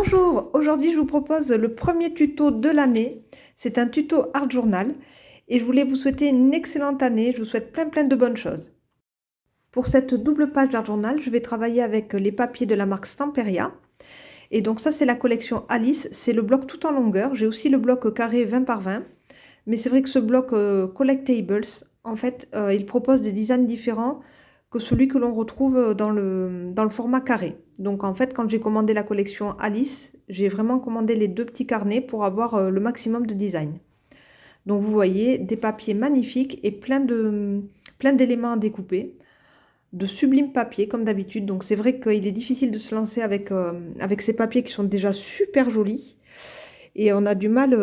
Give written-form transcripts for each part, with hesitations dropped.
Bonjour, aujourd'hui je vous propose le premier tuto de l'année. C'est un tuto Art Journal et je voulais vous souhaiter une excellente année. Je vous souhaite plein de bonnes choses. Pour cette double page d'Art Journal, je vais travailler avec les papiers de la marque Stamperia. Et donc ça c'est la collection Alice, c'est le bloc tout en longueur. J'ai aussi le bloc carré 20 par 20. Mais c'est vrai que ce bloc Collectables, en fait, il propose des designs différents que celui que l'on retrouve dans le format carré. Donc en fait, quand j'ai commandé la collection Alice, j'ai vraiment commandé les deux petits carnets pour avoir le maximum de design. Donc vous voyez, des papiers magnifiques et plein d'éléments à découper, de sublimes papiers comme d'habitude. Donc c'est vrai qu'il est difficile de se lancer avec ces papiers qui sont déjà super jolis. Et on a du mal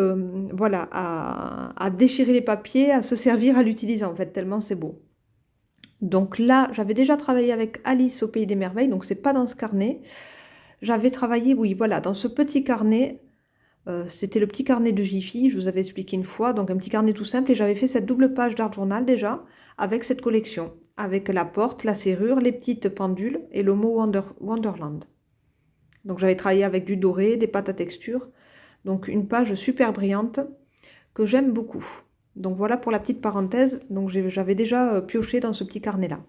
voilà, à déchirer les papiers, à se servir, à l'utiliser en fait, tellement c'est beau. Donc là, j'avais déjà travaillé avec Alice au Pays des Merveilles, donc c'est pas dans ce carnet. J'avais travaillé, oui, voilà, dans ce petit carnet. C'était le petit carnet de Jiffy, je vous avais expliqué une fois, donc un petit carnet tout simple. Et j'avais fait cette double page d'Art Journal déjà, avec cette collection, avec la porte, la serrure, les petites pendules et le mot Wonderland. Donc j'avais travaillé avec du doré, des pâtes à texture. Donc une page super brillante que j'aime beaucoup. Donc voilà pour la petite parenthèse. Donc j'avais déjà pioché dans ce petit carnet-là.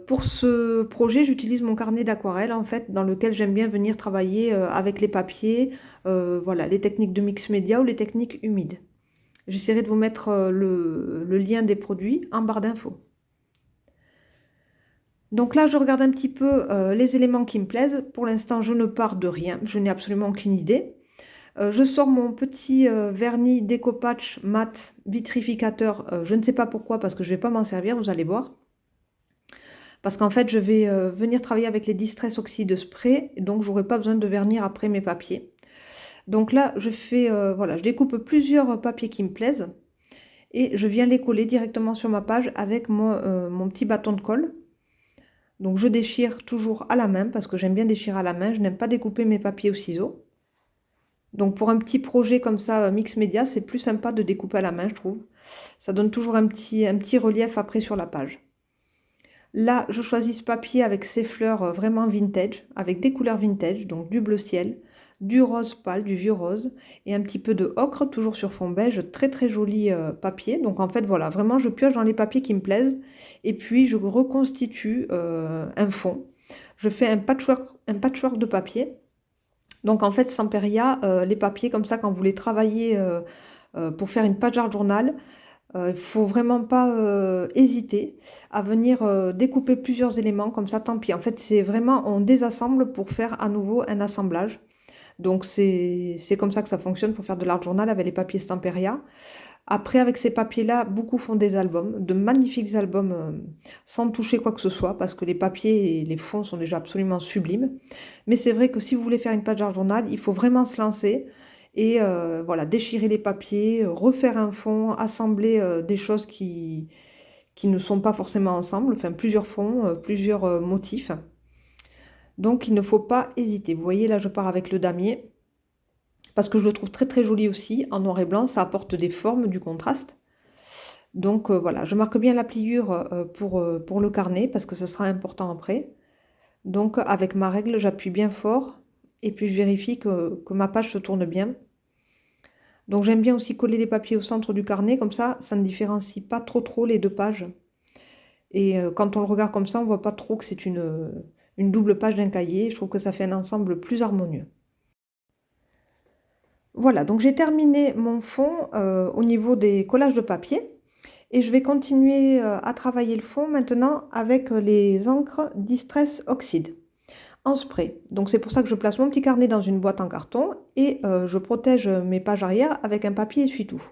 Pour ce projet, j'utilise mon carnet d'aquarelle en fait, dans lequel j'aime bien venir travailler avec les papiers, voilà, les techniques de mix média ou les techniques humides. J'essaierai de vous mettre le lien des produits en barre d'infos. Donc là, je regarde un petit peu les éléments qui me plaisent. Pour l'instant, je ne pars de rien, je n'ai absolument aucune idée. Je sors mon petit vernis décopatch mat vitrificateur. Je ne sais pas pourquoi, parce que je ne vais pas m'en servir, vous allez voir. Parce qu'en fait, je vais venir travailler avec les Distress Oxide Spray, donc j'aurai pas besoin de vernir après mes papiers. Donc là, je fais, voilà, je découpe plusieurs papiers qui me plaisent et je viens les coller directement sur ma page avec mon petit bâton de colle. Donc je déchire toujours à la main parce que j'aime bien déchirer à la main, je n'aime pas découper mes papiers au ciseau. Donc pour un petit projet comme ça, mix média, c'est plus sympa de découper à la main, je trouve. Ça donne toujours un petit relief après sur la page. Là, je choisis ce papier avec ces fleurs vraiment vintage, avec des couleurs vintage, donc du bleu ciel, du rose pâle, du vieux rose, et un petit peu de ocre, toujours sur fond beige, très joli papier. Donc en fait, voilà, vraiment, je pioche dans les papiers qui me plaisent, et puis je reconstitue un fond. Je fais un patchwork de papier. Donc en fait, Samperia, les papiers comme ça, quand vous les travaillez pour faire une page art journal, il ne faut vraiment pas hésiter à venir découper plusieurs éléments comme ça, tant pis. En fait, c'est vraiment, on désassemble pour faire à nouveau un assemblage. Donc c'est comme ça que ça fonctionne pour faire de l'art journal avec les papiers Stamperia. Après, avec ces papiers-là, beaucoup font des albums, de magnifiques albums sans toucher quoi que ce soit, parce que les papiers et les fonds sont déjà absolument sublimes. Mais c'est vrai que si vous voulez faire une page d'art journal, il faut vraiment se lancer et voilà, déchirer les papiers, refaire un fond, assembler des choses qui ne sont pas forcément ensemble, enfin plusieurs fonds, plusieurs motifs. Donc il ne faut pas hésiter. Vous voyez, là je pars avec le damier parce que je le trouve très joli aussi, en noir et blanc, ça apporte des formes, du contraste. Donc voilà, je marque bien la pliure pour le carnet parce que ce sera important après. Donc avec ma règle, j'appuie bien fort et puis je vérifie que ma page se tourne bien. Donc j'aime bien aussi coller les papiers au centre du carnet, comme ça ne différencie pas trop les deux pages. Et quand on le regarde comme ça, on ne voit pas trop que c'est une double page d'un cahier. Je trouve que ça fait un ensemble plus harmonieux. Voilà, donc j'ai terminé mon fond au niveau des collages de papier. Et je vais continuer à travailler le fond maintenant avec les encres Distress Oxide en spray. Donc c'est pour ça que je place mon petit carnet dans une boîte en carton et je protège mes pages arrière avec un papier essuie-tout.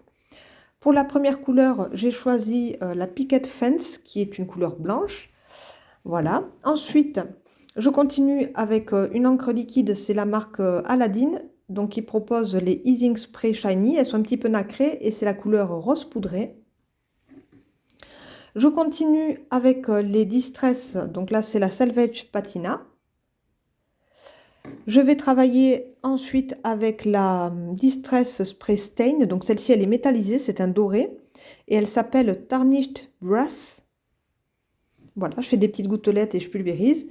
Pour la première couleur, j'ai choisi la Picket Fence qui est une couleur blanche. Voilà. Ensuite, je continue avec une encre liquide, c'est la marque Aladdin, donc qui propose les Easing Spray Shiny. Elles sont un petit peu nacrées et c'est la couleur rose poudré. Je continue avec les Distress, donc là c'est la Salvage Patina. Je vais travailler ensuite avec la Distress Spray Stain, donc celle-ci elle est métallisée, c'est un doré, et elle s'appelle Tarnished Brass. Voilà, je fais des petites gouttelettes et je pulvérise.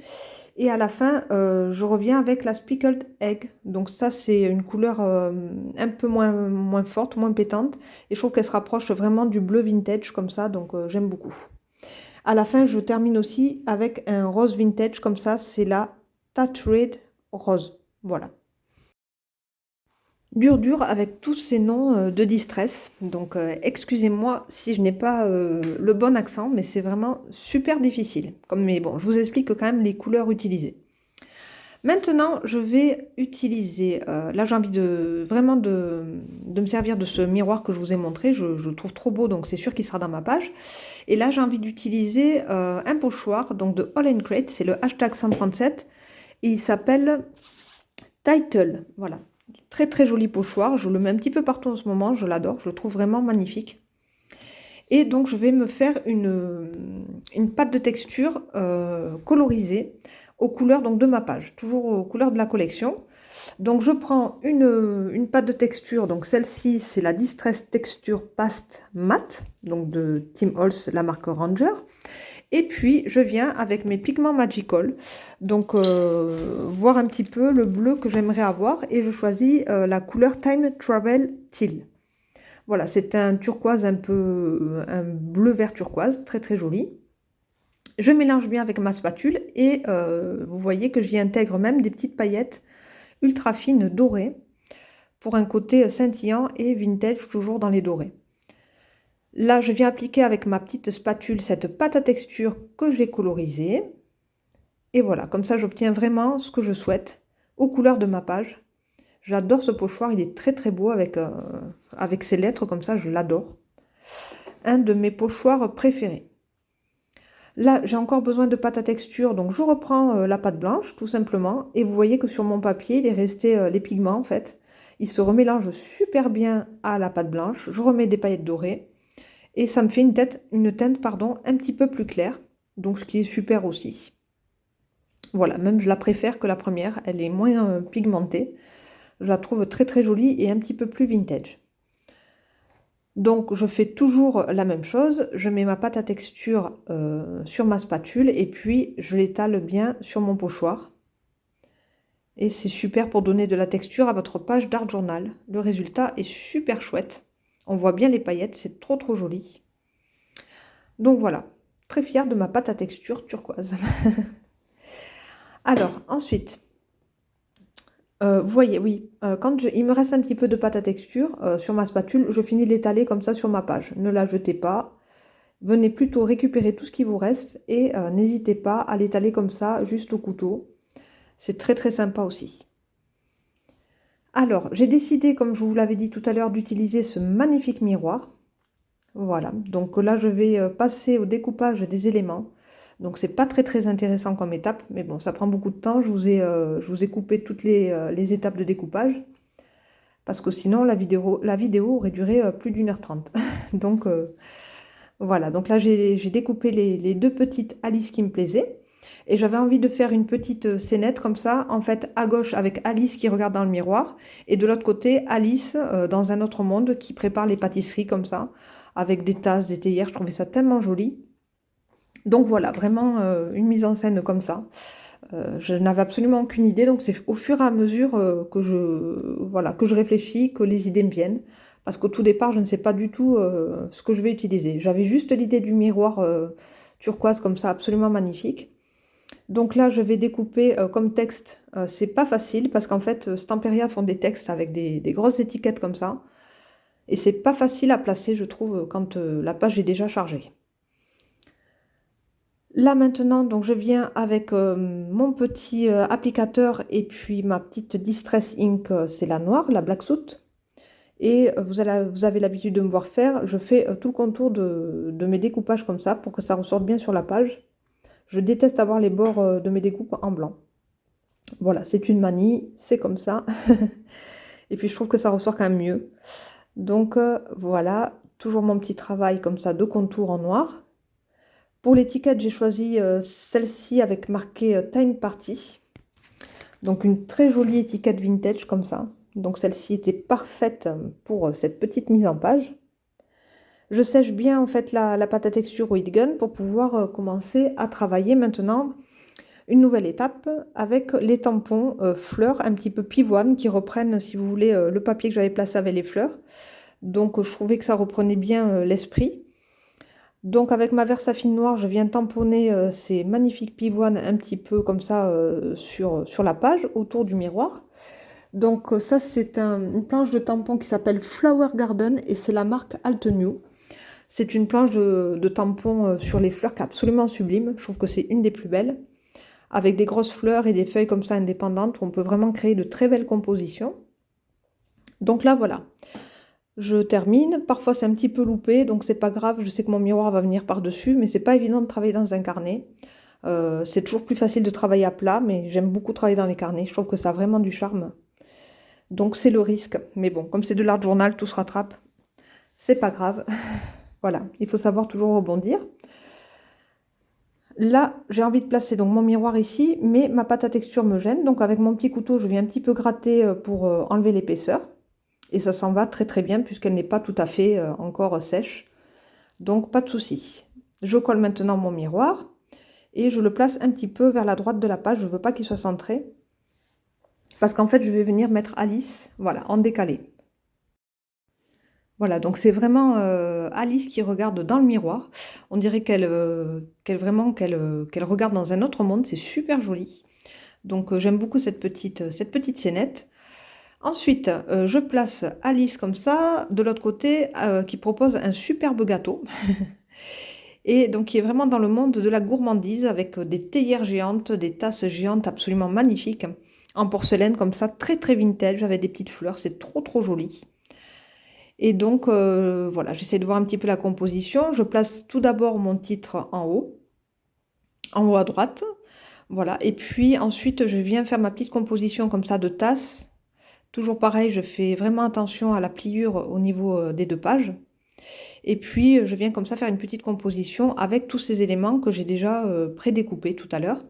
Et à la fin, je reviens avec la Speckled Egg. Donc ça, c'est une couleur un peu moins forte, moins pétante. Et je trouve qu'elle se rapproche vraiment du bleu vintage comme ça, donc j'aime beaucoup. À la fin, je termine aussi avec un rose vintage comme ça, c'est la Tattooed Rose. Voilà. Dur avec tous ces noms de distress. Donc excusez-moi si je n'ai pas le bon accent, mais c'est vraiment super difficile. Mais bon, je vous explique quand même les couleurs utilisées. Maintenant, je vais utiliser, là j'ai envie vraiment de me servir de ce miroir que je vous ai montré, je le trouve trop beau, donc c'est sûr qu'il sera dans ma page. Et là j'ai envie d'utiliser un pochoir, donc de All and Create, c'est le hashtag 137, et il s'appelle Title, voilà. Très très joli pochoir, je le mets un petit peu partout en ce moment, je l'adore, je le trouve vraiment magnifique. Et donc je vais me faire une pâte de texture colorisée aux couleurs donc, de ma page, toujours aux couleurs de la collection. Donc je prends une pâte de texture, donc celle-ci c'est la Distress Texture Paste Matte, donc de Tim Holtz, la marque Ranger. Et puis je viens avec mes pigments Magical, donc voir un petit peu le bleu que j'aimerais avoir et je choisis la couleur Time Travel Teal. Voilà, c'est un turquoise un peu, un bleu vert turquoise, très très joli. Je mélange bien avec ma spatule et vous voyez que j'y intègre même des petites paillettes ultra fines dorées pour un côté scintillant et vintage toujours dans les dorés. Là, je viens appliquer avec ma petite spatule cette pâte à texture que j'ai colorisée. Et voilà, comme ça j'obtiens vraiment ce que je souhaite aux couleurs de ma page. J'adore ce pochoir, il est très très beau avec ses lettres comme ça, je l'adore. Un de mes pochoirs préférés. Là, j'ai encore besoin de pâte à texture, donc je reprends la pâte blanche, tout simplement. Et vous voyez que sur mon papier, il est resté les pigments, en fait. Ils se remélangent super bien à la pâte blanche. Je remets des paillettes dorées. Et ça me fait une teinte un petit peu plus claire. Donc, ce qui est super aussi. Voilà, même je la préfère que la première. Elle est moins pigmentée. Je la trouve très très jolie et un petit peu plus vintage. Donc je fais toujours la même chose, je mets ma pâte à texture sur ma spatule et puis je l'étale bien sur mon pochoir. Et c'est super pour donner de la texture à votre page d'art journal. Le résultat est super chouette. On voit bien les paillettes, c'est trop trop joli. Donc voilà, très fière de ma pâte à texture turquoise. Alors ensuite, vous voyez, oui, quand il me reste un petit peu de pâte à texture sur ma spatule, je finis de l'étaler comme ça sur ma page. Ne la jetez pas. Venez plutôt récupérer tout ce qui vous reste et n'hésitez pas à l'étaler comme ça, juste au couteau. C'est très très sympa aussi. Alors, j'ai décidé, comme je vous l'avais dit tout à l'heure, d'utiliser ce magnifique miroir. Voilà, donc là je vais passer au découpage des éléments. Donc c'est pas très très intéressant comme étape, mais bon, ça prend beaucoup de temps. Je vous ai coupé toutes les étapes de découpage, parce que sinon la vidéo aurait duré plus d'1h30. Donc voilà, donc là j'ai découpé les deux petites Alice qui me plaisaient. Et j'avais envie de faire une petite scénette comme ça, en fait à gauche avec Alice qui regarde dans le miroir, et de l'autre côté Alice dans un autre monde qui prépare les pâtisseries comme ça, avec des tasses, des théières, je trouvais ça tellement joli. Donc voilà, vraiment une mise en scène comme ça. Je n'avais absolument aucune idée, donc c'est au fur et à mesure voilà, que je réfléchis, que les idées me viennent. Parce qu'au tout départ, je ne sais pas du tout ce que je vais utiliser. J'avais juste l'idée du miroir turquoise comme ça, absolument magnifique. Donc là, je vais découper comme texte. C'est pas facile parce qu'en fait, Stamperia font des textes avec des grosses étiquettes comme ça. Et c'est pas facile à placer, je trouve, quand la page est déjà chargée. Là maintenant, donc je viens avec mon petit applicateur et puis ma petite Distress Ink, c'est la noire, la Black Soot. Et vous avez l'habitude de me voir faire, je fais tout le contour de mes découpages comme ça pour que ça ressorte bien sur la page. Je déteste avoir les bords de mes découpes en blanc. Voilà, c'est une manie, c'est comme ça. Et puis je trouve que ça ressort quand même mieux. Donc voilà, toujours mon petit travail comme ça de contour en noir. Pour l'étiquette, j'ai choisi celle-ci avec marqué Time Party. Donc une très jolie étiquette vintage comme ça. Donc celle-ci était parfaite pour cette petite mise en page. Je sèche bien en fait la pâte à texture au heat gun pour pouvoir commencer à travailler maintenant une nouvelle étape avec les tampons fleurs un petit peu pivoine qui reprennent, si vous voulez, le papier que j'avais placé avec les fleurs. Donc je trouvais que ça reprenait bien l'esprit. Donc avec ma Versafine noire, je viens tamponner ces magnifiques pivoines un petit peu comme ça sur la page, autour du miroir. Donc ça c'est une planche de tampon qui s'appelle Flower Garden et c'est la marque Altenew. C'est une planche de tampon sur les fleurs qui est absolument sublime. Je trouve que c'est une des plus belles. Avec des grosses fleurs et des feuilles comme ça indépendantes, où on peut vraiment créer de très belles compositions. Donc là voilà. Je termine, parfois c'est un petit peu loupé, donc c'est pas grave, je sais que mon miroir va venir par-dessus, mais c'est pas évident de travailler dans un carnet. C'est toujours plus facile de travailler à plat, mais j'aime beaucoup travailler dans les carnets, je trouve que ça a vraiment du charme. Donc c'est le risque, mais bon, comme c'est de l'art journal, tout se rattrape, c'est pas grave. Voilà, il faut savoir toujours rebondir. Là, j'ai envie de placer donc mon miroir ici, mais ma pâte à texture me gêne, donc avec mon petit couteau, je viens un petit peu gratter pour enlever l'épaisseur. Et ça s'en va très très bien puisqu'elle n'est pas tout à fait encore sèche. Donc pas de souci. Je colle maintenant mon miroir et je le place un petit peu vers la droite de la page. Je ne veux pas qu'il soit centré parce qu'en fait je vais venir mettre Alice, voilà, en décalé. Voilà, donc c'est vraiment Alice qui regarde dans le miroir. On dirait qu'elle regarde dans un autre monde. C'est super joli. Donc j'aime beaucoup cette petite scénette. Ensuite, je place Alice comme ça, de l'autre côté, qui propose un superbe gâteau. Et donc qui est vraiment dans le monde de la gourmandise, avec des théières géantes, des tasses géantes absolument magnifiques, en porcelaine comme ça, très très vintage, avec des petites fleurs, c'est trop trop joli. Et donc, voilà, j'essaie de voir un petit peu la composition. Je place tout d'abord mon titre en haut à droite. Voilà, et puis ensuite, je viens faire ma petite composition comme ça de tasses. Toujours pareil, je fais vraiment attention à la pliure au niveau des deux pages. Et puis, je viens comme ça faire une petite composition avec tous ces éléments que j'ai déjà prédécoupés tout à l'heure,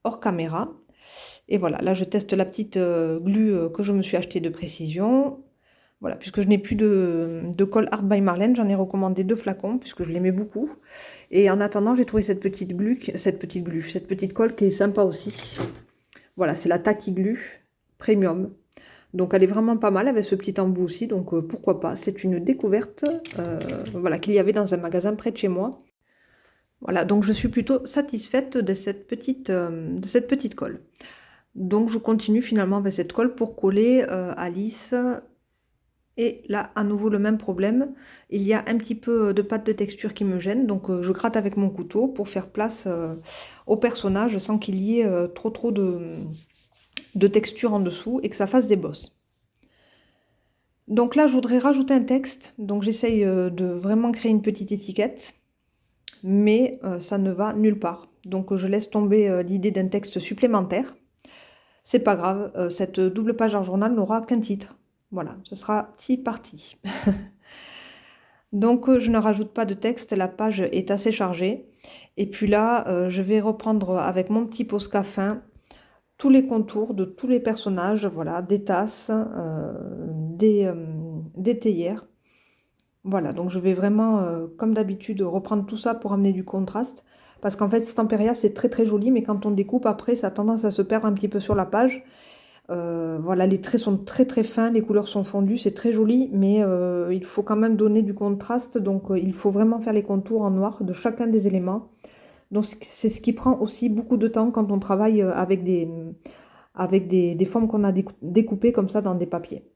hors caméra. Et voilà, là, je teste la petite glue que je me suis achetée de précision. Voilà, puisque je n'ai plus de colle Art by Marlène, j'en ai recommandé 2 flacons, puisque je l'aimais beaucoup. Et en attendant, j'ai trouvé cette petite colle qui est sympa aussi. Voilà, c'est la Tacky Glue Premium. Donc elle est vraiment pas mal avec ce petit embout aussi, donc pourquoi pas. C'est une découverte voilà, qu'il y avait dans un magasin près de chez moi. Voilà, donc je suis plutôt satisfaite de cette petite colle. Donc je continue finalement avec cette colle pour coller Alice. Et là, à nouveau le même problème. Il y a un petit peu de pâte de texture qui me gêne, donc je gratte avec mon couteau pour faire place au personnage sans qu'il y ait trop de texture en dessous et que ça fasse des bosses. Donc là, je voudrais rajouter un texte, donc j'essaye de vraiment créer une petite étiquette, mais ça ne va nulle part. Donc je laisse tomber l'idée d'un texte supplémentaire. C'est pas grave, cette double page en journal n'aura qu'un titre. Voilà, ce sera Tea Party. Donc je ne rajoute pas de texte, la page est assez chargée. Et puis là, je vais reprendre avec mon petit Posca fin tous les contours de tous les personnages, voilà, des tasses, des théières. Voilà, donc je vais vraiment, comme d'habitude, reprendre tout ça pour amener du contraste. Parce qu'en fait, Stamperia, c'est très très joli, mais quand on découpe après, ça a tendance à se perdre un petit peu sur la page. Voilà, les traits sont très très fins, les couleurs sont fondues, c'est très joli, mais il faut quand même donner du contraste. Donc il faut vraiment faire les contours en noir de chacun des éléments. Donc c'est ce qui prend aussi beaucoup de temps quand on travaille avec des formes qu'on a découpées comme ça dans des papiers.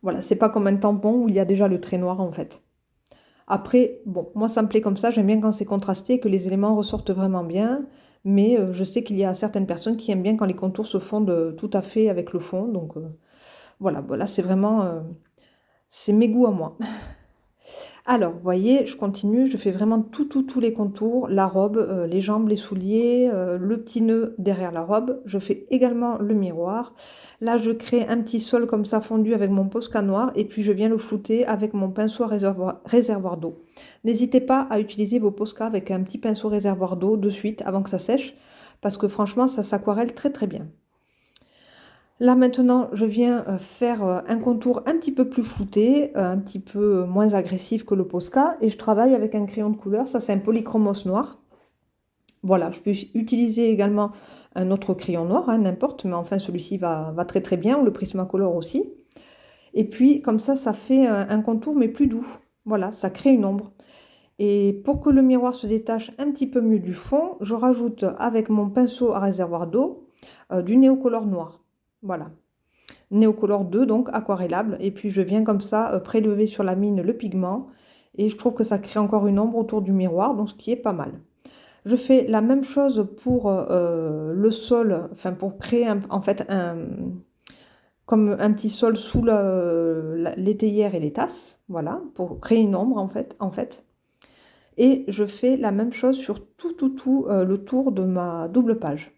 Voilà, c'est pas comme un tampon où il y a déjà le trait noir en fait. Après, bon, moi ça me plaît comme ça, j'aime bien quand c'est contrasté, que les éléments ressortent vraiment bien, mais je sais qu'il y a certaines personnes qui aiment bien quand les contours se fondent tout à fait avec le fond, donc voilà, voilà, c'est vraiment, c'est mes goûts à moi. Alors, vous voyez, je continue, je fais vraiment tous les contours, la robe, les jambes, les souliers, le petit nœud derrière la robe. Je fais également le miroir. Là, je crée un petit sol comme ça fondu avec mon Posca noir et puis je viens le flouter avec mon pinceau à réservoir d'eau. N'hésitez pas à utiliser vos Posca avec un petit pinceau réservoir d'eau de suite avant que ça sèche parce que franchement, ça s'aquarelle très très bien. Là maintenant, je viens faire un contour un petit peu plus flouté, un petit peu moins agressif que le Posca, et je travaille avec un crayon de couleur, ça c'est un polychromos noir. Voilà, je peux utiliser également un autre crayon noir, hein, n'importe, mais enfin celui-ci va très très bien, ou le Prismacolor aussi. Et puis comme ça fait un contour mais plus doux. Voilà, ça crée une ombre. Et pour que le miroir se détache un petit peu mieux du fond, je rajoute avec mon pinceau à réservoir d'eau du Néocolor noir. Voilà, Néocolor 2, donc aquarellable. Et puis je viens comme ça prélever sur la mine le pigment. Et je trouve que ça crée encore une ombre autour du miroir, donc ce qui est pas mal. Je fais la même chose pour le sol, enfin pour créer en fait comme un petit sol sous l'étayère et les tasses, voilà, pour créer une ombre en fait. Et je fais la même chose sur tout le tour de ma double page.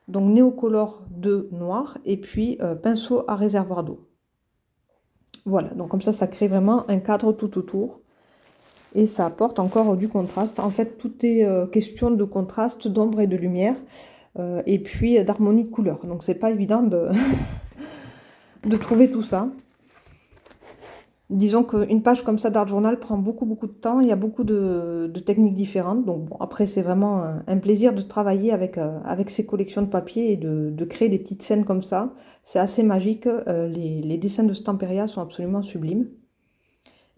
Donc Néocolor 2 noir et puis pinceau à réservoir d'eau. Voilà, donc comme ça crée vraiment un cadre tout autour. Et ça apporte encore du contraste. En fait, tout est question de contraste, d'ombre et de lumière. Et puis d'harmonie de couleurs. Donc c'est pas évident de trouver tout ça. Disons qu'une page comme ça d'art journal prend beaucoup de temps, il y a beaucoup de techniques différentes. Donc bon, après c'est vraiment un plaisir de travailler avec ces collections de papier et de créer des petites scènes comme ça. C'est assez magique, les dessins de Stamperia sont absolument sublimes.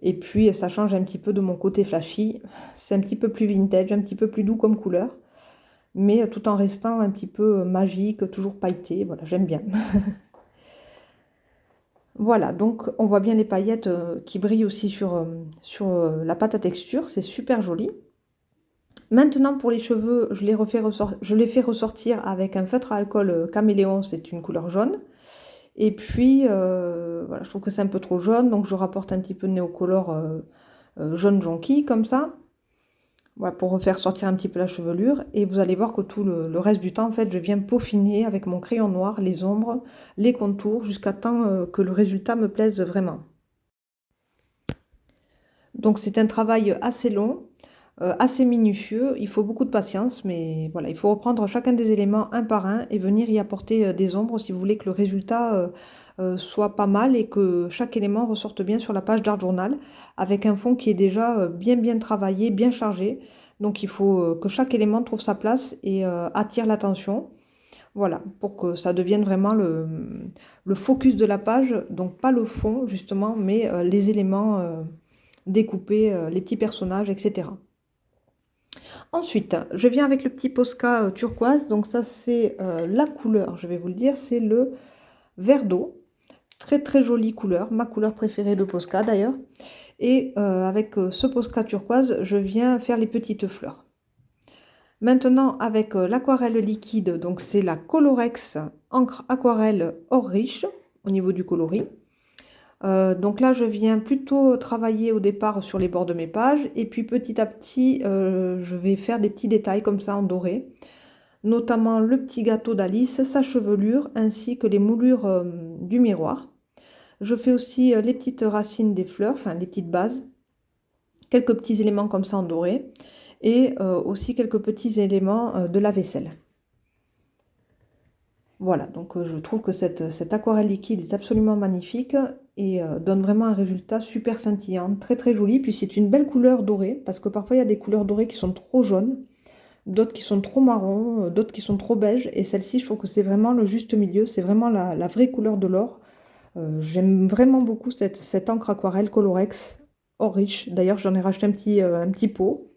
Et puis ça change un petit peu de mon côté flashy, c'est un petit peu plus vintage, un petit peu plus doux comme couleur, mais tout en restant un petit peu magique, toujours pailleté, voilà, j'aime bien. Voilà, donc on voit bien les paillettes qui brillent aussi sur la pâte à texture, c'est super joli. Maintenant pour les cheveux, je les fais ressortir avec un feutre à alcool caméléon, c'est une couleur jaune. Et puis voilà, je trouve que c'est un peu trop jaune, donc je rapporte un petit peu de néocolor jaune jonquille comme ça. Voilà, pour refaire sortir un petit peu la chevelure. Et vous allez voir que tout le reste du temps, en fait, je viens peaufiner avec mon crayon noir les ombres, les contours, jusqu'à temps que le résultat me plaise vraiment. Donc c'est un travail assez long, assez minutieux. Il faut beaucoup de patience, mais voilà, il faut reprendre chacun des éléments un par un et venir y apporter des ombres si vous voulez que le résultat soit pas mal et que chaque élément ressorte bien sur la page d'art journal avec un fond qui est déjà bien travaillé, bien chargé. Donc il faut que chaque élément trouve sa place et attire l'attention. Voilà, pour que ça devienne vraiment le focus de la page, donc pas le fond justement, mais les éléments découpés, les petits personnages, etc. Ensuite, je viens avec le petit Posca turquoise, donc ça c'est la couleur, je vais vous le dire, c'est le vert d'eau. Très jolie couleur, ma couleur préférée de Posca d'ailleurs. Et avec ce Posca turquoise, je viens faire les petites fleurs. Maintenant, avec l'aquarelle liquide, donc c'est la Colorex encre aquarelle or riche au niveau du coloris. Donc là, je viens plutôt travailler au départ sur les bords de mes pages et puis petit à petit, je vais faire des petits détails comme ça en doré, notamment le petit gâteau d'Alice, sa chevelure ainsi que les moulures du miroir. Je fais aussi les petites racines des fleurs, enfin les petites bases, quelques petits éléments comme ça en doré et aussi quelques petits éléments de la vaisselle. Voilà, donc je trouve que cette aquarelle liquide est absolument magnifique et donne vraiment un résultat super scintillant, très joli. Puis c'est une belle couleur dorée, parce que parfois il y a des couleurs dorées qui sont trop jaunes, d'autres qui sont trop marron, d'autres qui sont trop beige. Et celle-ci, je trouve que c'est vraiment le juste milieu, c'est vraiment la vraie couleur de l'or. J'aime vraiment beaucoup cette encre aquarelle Colorex Or Rich. D'ailleurs, j'en ai racheté un petit pot,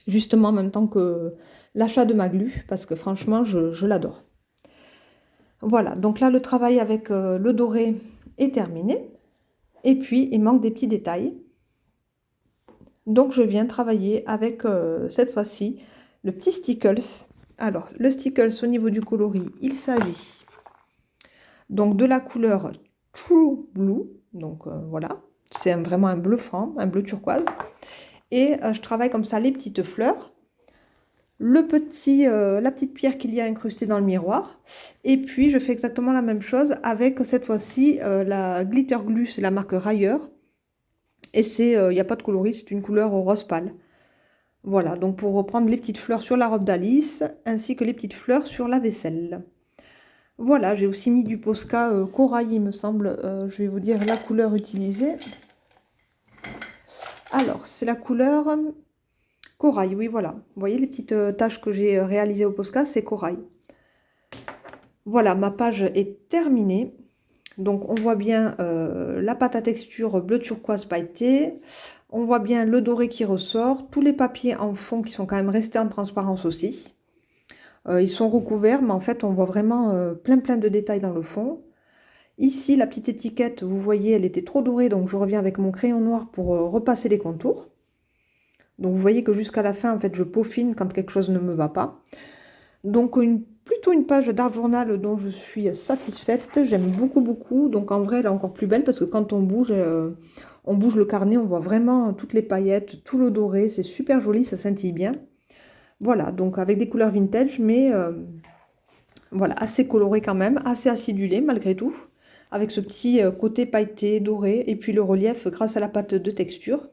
justement en même temps que l'achat de ma glu, parce que franchement, je l'adore. Voilà, donc là, le travail avec le doré est terminé. Et puis, il manque des petits détails. Donc, je viens travailler avec, cette fois-ci, le petit Stickles. Alors, le Stickles, au niveau du coloris, il s'agit donc de la couleur True Blue. Donc, voilà, c'est vraiment un bleu franc, un bleu turquoise. Et je travaille comme ça les petites fleurs. La petite pierre qu'il y a incrustée dans le miroir. Et puis, je fais exactement la même chose avec, cette fois-ci, la Glitter Glue, c'est la marque Rayer. Et il n'y a pas de coloris, c'est une couleur au rose pâle. Voilà, donc pour reprendre les petites fleurs sur la robe d'Alice, ainsi que les petites fleurs sur la vaisselle. Voilà, j'ai aussi mis du Posca corail, il me semble. Je vais vous dire la couleur utilisée. Alors, c'est la couleur Corail, oui, voilà. Vous voyez les petites tâches que j'ai réalisées au Posca, c'est corail. Voilà, ma page est terminée. Donc, on voit bien la pâte à texture bleu turquoise pailleté. On voit bien le doré qui ressort. Tous les papiers en fond qui sont quand même restés en transparence aussi. Ils sont recouverts, mais en fait, on voit vraiment plein de détails dans le fond. Ici, la petite étiquette, vous voyez, elle était trop dorée, donc je reviens avec mon crayon noir pour repasser les contours. Donc, vous voyez que jusqu'à la fin, en fait, je peaufine quand quelque chose ne me va pas. Donc, plutôt une page d'art journal dont je suis satisfaite. J'aime beaucoup. Donc, en vrai, elle est encore plus belle parce que quand on bouge le carnet, on voit vraiment toutes les paillettes, tout le doré. C'est super joli, ça scintille bien. Voilà, donc avec des couleurs vintage, mais voilà, assez coloré quand même, assez acidulé malgré tout, avec ce petit côté pailleté, doré, et puis le relief grâce à la pâte de texture.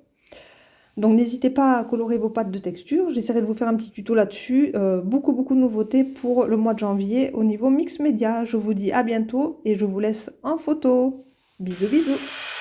Donc n'hésitez pas à colorer vos pâtes de texture, j'essaierai de vous faire un petit tuto là-dessus. Beaucoup de nouveautés pour le mois de janvier au niveau mix média. Je vous dis à bientôt et je vous laisse en photo. Bisous.